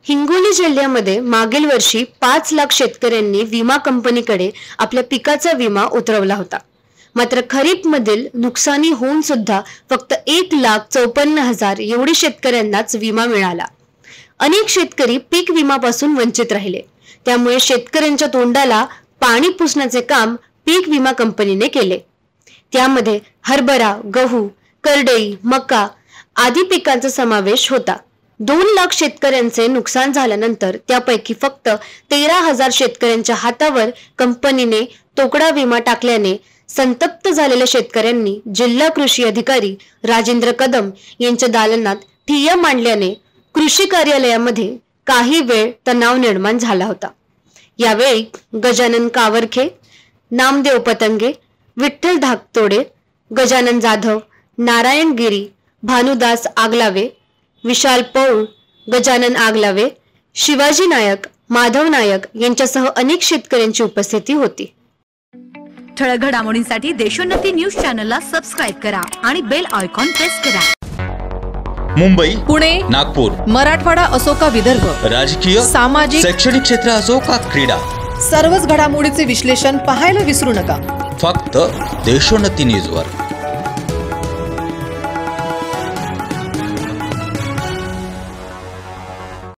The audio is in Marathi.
हिंगोली जिल्ह्यामध्ये मागील वर्षी 5 लाख शेतकऱ्यांनी विमा कंपनीकडे आपल्या पिकाचा विमा उतरवला होता। मात्र खरीप मधील नुकसानी होऊन सुद्धा फक्त 1,54,000 एवढे शेतकऱ्यांनाच विमा मिळाला। अनेक शेतकरी पीक विमापासून वंचित राहिले। त्यामुळे शेतकऱ्यांच्या तोंडाला पाणी पुसण्याचे काम पीक विमा कंपनीने केले। त्यामध्ये हरभरा, गहू, करडई, मका आदी पिकांचा समावेश होता। 2 लाख शेतकऱ्यांचे नुकसान झाल्यानंतर त्यापैकी फक्त 13,000 शेतकऱ्यांच्या हातावर कंपनीने तोकडा विमा टाकल्याने संतप्त झालेल्या शेतकऱ्यांनी जिल्हा कृषी अधिकारी राजेंद्र कदम यांच्या दालनात ठिय्या मांडल्याने कृषी कार्यालयामध्ये काही वेळ तणाव निर्माण झाला होता। यावेळी गजानन कावरखे, नामदेव पतंगे, विठ्ठल धाकतोडे, गजानन जाधव, नारायण गिरी, भानुदास आगलावे, विशाल पौळ, गजानन आगलावे, शिवाजी नायक, माधव नायक यांच्यासह अनेक शेतकऱ्यांची उपस्थिती होती। ठळक घडामोडींसाठी देशोन्नती न्यूज चॅनलला सबस्क्राइब करा आणि बेल आयकॉन प्रेस करा। मुंबई, पुणे, नागपूर, मराठवाडा असो का विदर्भ, राजकीय, सामाजिक, शैक्षणिक क्षेत्र असो का क्रीडा, सर्वच घडामोडीचे विश्लेषण पाहायला विसरू नका। फक्त देशोन्नती न्यूजवर।